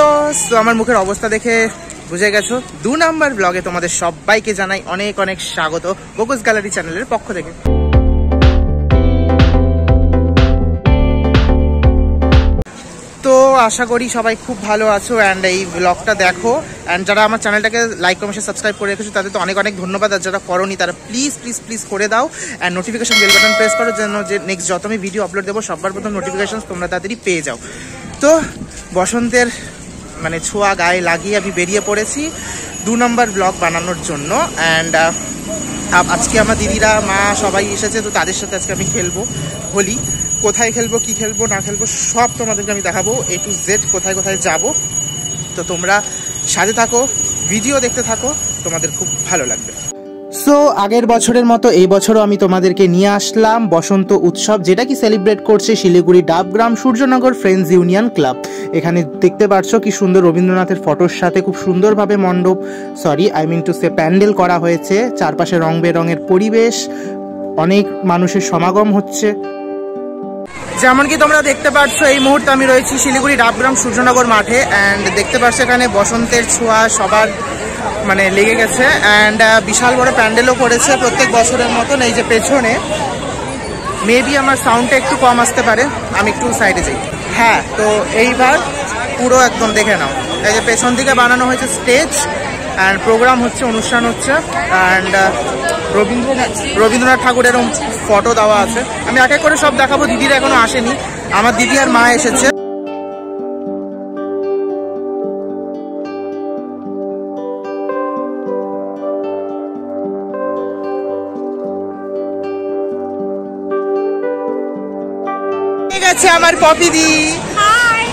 ইয়োস, তো আমার মুখের অবস্থা দেখে বুঝে গেছো, 2 নাম্বার ব্লগে তোমাদের সবাইকে জানাই অনেক অনেক স্বাগত বোকস গ্যালারি চ্যানেলের পক্ষ থেকে। তো আশা করি সবাই খুব ভালো আছো অ্যান্ড এই ব্লগটা দেখো। অ্যান্ড যারা আমার চ্যানেলটাকে লাইক কমেন্ট সাবস্ক্রাইব করে রেখেছো তাদের তো অনেক অনেক ধন্যবাদ, আর যারা করোনি তারা প্লিজ প্লিজ প্লিজ করে দাও and notification bell button press করো যেন যে নেক্সট যত আমি ভিডিও আপলোড দেবো সবার প্রথম নোটিফিকেশন তোমরা তাড়াতাড়ি পেয়ে যাও। তো বসন্তের মানে ছোঁয়া গায়ে লাগিয়ে আমি বেরিয়ে পড়েছি 2 নাম্বার ব্লগ বানানোর জন্য। অ্যান্ড আজকে আমার দিদিরা মা সবাই এসেছে, তো তাদের সাথে আজকে আমি খেলবো হোলি। কোথায় খেলবো, কি খেলবো না খেলবো সব তোমাদেরকে আমি দেখাবো, A to Z কোথায় কোথায় যাব। তো তোমরা সাথে থাকো, ভিডিও দেখতে থাকো, তোমাদের খুব ভালো লাগবে। সো আগের বছরের মতো এই বছরও আমি তোমাদেরকে নিয়ে আসলাম বসন্ত উৎসব, যেটা কি সেলিব্রেট করছে Siliguri Dabgram Suryanagar friends union club. এখানে দেখতে পাচ্ছ কি সুন্দর রবীন্দ্রনাথের ফটোর সাথে খুব সুন্দরভাবে প্যান্ডেল করা হয়েছে, চারপাশে রং বেরঙের পরিবেশ, অনেক মানুষের সমাগম হচ্ছে। যেমন কি তোমরা দেখতে পাচ্ছ এই মুহূর্তে আমি রয়েছি শিলিগুড়ি ডাবগ্রাম সূর্যনগর মাঠে। অ্যান্ড দেখতে পাচ্ছ এখানে বসন্তের ছোঁয়া সবার মানে লেগে গেছে। অ্যান্ড বিশাল বড় প্যান্ডেলও করেছে প্রত্যেক বছরের মতন। এই যে পেছনে মেবি আমার সাউন্ডটা একটু কম আসতে পারে, আমি একটু সাইডে যাই। হ্যাঁ, তো এইবার পুরো একদম দেখে নাও, এই যে পেছন দিকে বানানো হয়েছে স্টেজ অ্যান্ড প্রোগ্রাম হচ্ছে, অনুষ্ঠান হচ্ছে। অ্যান্ড রবীন্দ্রনাথ ঠাকুরের ফটো দেওয়া আছে। আমি এক এক করে সব দেখাবো, দিদিরা এখনো আসেনি, আমার দিদি আর মা এসেছে। ঠিক আছে, আমার পপি দি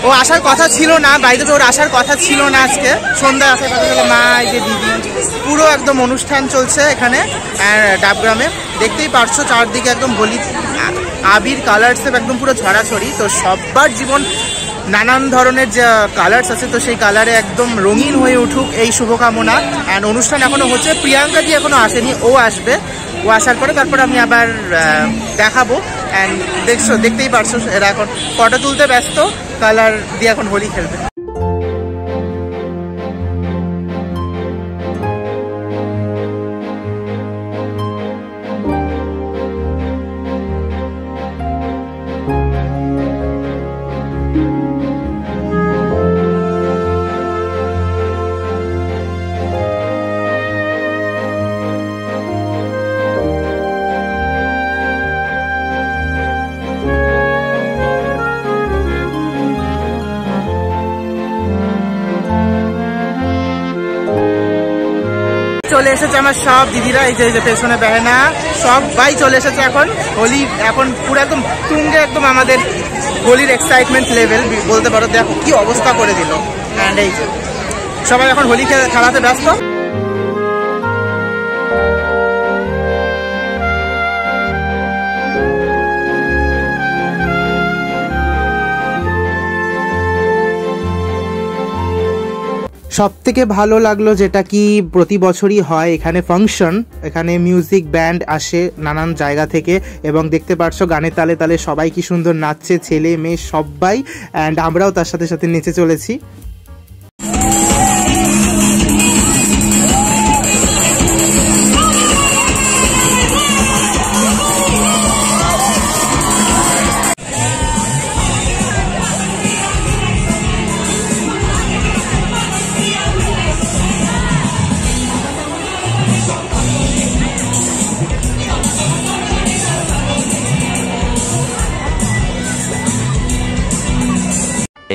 ও আসার কথা ছিল না, বাইরে ওর আসার কথা ছিল না আজকে সন্ধ্যায় আসার কথা ছিল। মা এই যে দিদি, পুরো একদম অনুষ্ঠান চলছে এখানে ডাবগ্রামে। দেখতেই পারছো চারদিকে একদম হোলি আবির কালার্স একদম পুরো ছড়াছড়ি। তো সবার জীবন নানান ধরনের যে কালার্স আছে, তো সেই কালারে একদম রঙিন হয়ে উঠুক এই শুভকামনা। অ্যান্ড অনুষ্ঠান এখনো হচ্ছে, প্রিয়াঙ্কা জি এখনো আসেনি, ও আসবে। ও আসার পরে তারপর আমি আবার দেখাবো। অ্যান্ড দেখতেই পারছো এরা এখন ফটো তুলতে ব্যস্ত, কালার দিয়ে এখন হোলি খেলবে। চলে এসেছে আমার সব দিদিরা, এই যে পেছনে বেহেনা সবাই চলে এসেছে এখন হোলি। এখন পুরো একদম তুঙ্গে একদম আমাদের হোলির এক্সাইটমেন্ট লেভেল বলতে পারো। দেখো কি অবস্থা করে দিল। অ্যান্ড এই যে সবাই এখন হোলি খেলাতে ব্যস্ত। সব থেকে ভালো লাগলো যেটা কি প্রতি বছরই হয় এখানে ফাংশন, এখানে মিউজিক ব্যান্ড আসে নানান জায়গা থেকে এবং দেখতে পাচ্ছ গানের তালে তালে সবাই কি সুন্দর নাচছে, ছেলে মেয়ে সবাই। অ্যান্ড আমরাও তার সাথে সাথে নেচে চলেছি।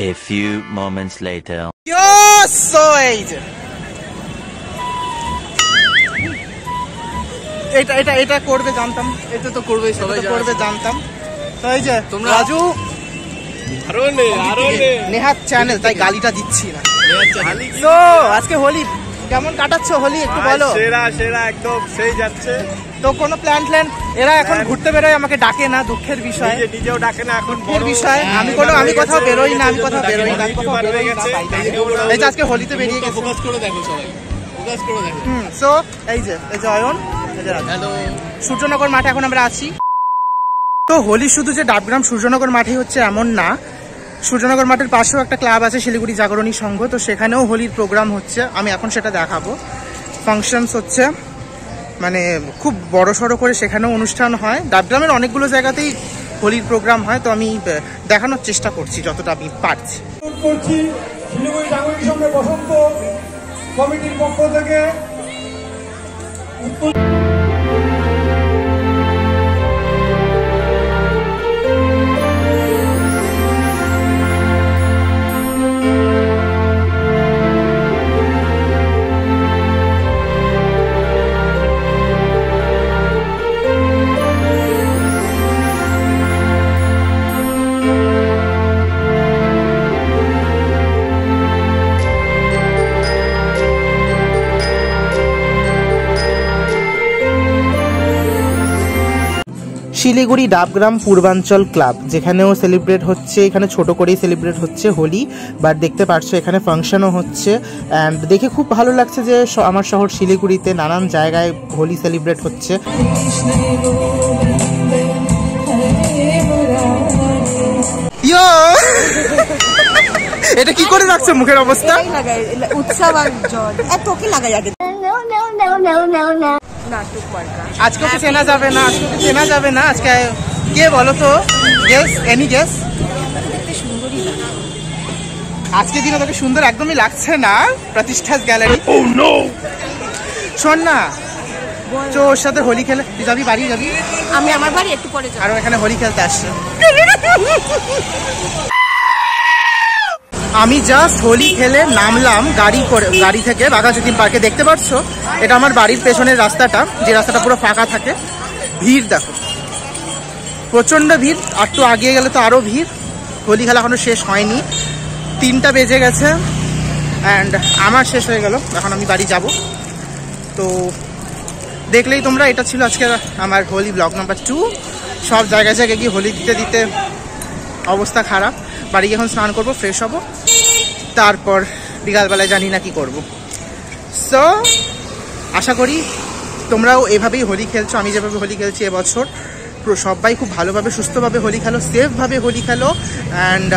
A few moments later. এটা করবে জানতাম, এটা তো করবে সবাই করবে জানতাম। তো এই যে তোমরা রাজু নেহাত চ্যানেল, তাই গালিটা দিচ্ছি না। তো আজকে হোলি কেমন কাটাচ্ছ হোলি একটু বলো। সেরা সেরা একদম সেই যাচ্ছে। তো কোনো প্ল্যান এরা এখন ঘুরতে বেরোয়, আমাকে ডাকে না, দুঃখের বিষয়। নিজেও ডাকে না এখন, বড় বিষয়। আমি কোথাও বেরোই না, এই যে আজকে হোলিতে বেরিয়ে গেছে। ফোকাস করে দেখো সবাই, ফোকাস করে দেখো। সো এই যে অয়ন, হ্যালো, সূর্যনগর মাঠে এখন আমরা আছি। তো হোলি শুধু যে ডাবগ্রাম সূর্যনগর মাঠে হচ্ছে এমন না, সূর্যনগর মাঠের পাশেও একটা ক্লাব আছে শিলিগুড়ি জাগরণী সংঘ, তো সেখানেও হোলির প্রোগ্রাম হচ্ছে, আমি এখন সেটা দেখাবো। ফাংশনস হচ্ছে, মানে খুব বড় সড়ো করে সেখানেও অনুষ্ঠান হয়। ডাবগ্রামের অনেকগুলো জায়গাতেই হোলির প্রোগ্রাম হয়, তো আমি দেখানোর চেষ্টা করছি যতটা আমি পারছি। শিলিগুড়ি জাগরণী সংঘ বসন্ত কমিটির পক্ষ থেকে শিলিগুড়ি ডাবগ্রাম পূর্বাঞ্চল ক্লাব, যেখানেও সেলিব্রেট হচ্ছে, এখানে ছোট করেই সেলিব্রেট হচ্ছে হোলি, বাট দেখতে পাচ্ছ এখানে ফাংশনও হচ্ছে। অ্যান্ড দেখে খুব ভালো লাগছে যে আমার শহর শিলিগুড়িতে নানান জায়গায় হোলি সেলিব্রেট হচ্ছে। এটা কি করে রাখছো মুখের অবস্থা? উৎসব আর জল তোকে লাগাই আগে। আজকে তো চেনা যাবে না, আজকে তো চেনা যাবে না। আজকে কে বলো তো? Guess, any guess? আজকে দিনে তোকে সুন্দর একদমই লাগছে না। প্রতিষ্ঠাস গ্যালারি। শোন না, তো ওর সাথে হোলি খেলে তুই যাবি, বাড়ি যাবি? আমি আমার বাড়ি একটু পরে যাব। আর এখানে হোলি খেলতে আসছে। আমি জাস্ট হোলি খেলে নামলাম গাড়ি থেকে বাঘাযতীন পার্কে। দেখতে পাচ্ছ এটা আমার বাড়ির পেছনের রাস্তাটা, যে রাস্তাটা পুরো ফাঁকা থাকে। ভিড় দেখো, প্রচণ্ড ভিড়। আর একটু আগিয়ে গেলে তো আরও ভিড়। হোলি খেলা এখনো শেষ হয়নি, 3টা বেজে গেছে অ্যান্ড আমার শেষ হয়ে গেল, এখন আমি বাড়ি যাব। তো দেখলেই তোমরা, এটা ছিল আজকে আমার হোলি ব্লগ নাম্বার 2। সব জায়গায় জায়গায় গিয়ে হোলি দিতে দিতে অবস্থা খারাপ। বাড়ি এখন স্নান করবো, ফ্রেশ হব, তারপর বিকালবেলায় জানি না কি করব। সো আশা করি তোমরাও এভাবেই হোলি খেলছো, আমি যেভাবে হোলি খেলছি এবছর। সবাই খুব ভালোভাবে সুস্থভাবে হোলি খেলো, সেফভাবে হোলি খেলো। অ্যান্ড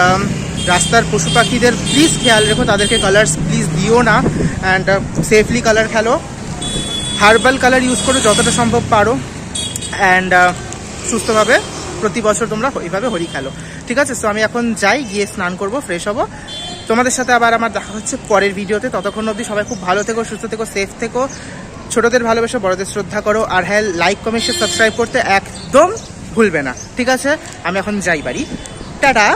রাস্তার পশু পাখিদের প্লিজ খেয়াল রেখো, তাদেরকে কালার্স প্লিজ দিও না। অ্যান্ড সেফলি কালার খেলো, হার্বাল কালার ইউজ করো যতটা সম্ভব পারো। অ্যান্ড সুস্থভাবে প্রতি বছর তোমরা এইভাবে হোলি খেলো, ঠিক আছে? সো আমি এখন যাই, গিয়ে স্নান করব, ফ্রেশ হব। তোমাদের সাথে আবার আমার দেখা হচ্ছে পরের ভিডিওতে। ততক্ষণ অবধি সবাই খুব ভালো থেকো, সুস্থ থেকো, সেফ থেকো। ছোটদের ভালোবেসে বড়দের শ্রদ্ধা করো। আর হ্যাঁ, লাইক কমেন্ট সাবস্ক্রাইব করতে একদম ভুলবে না, ঠিক আছে? আমি এখন যাই বাড়ি। টাটা।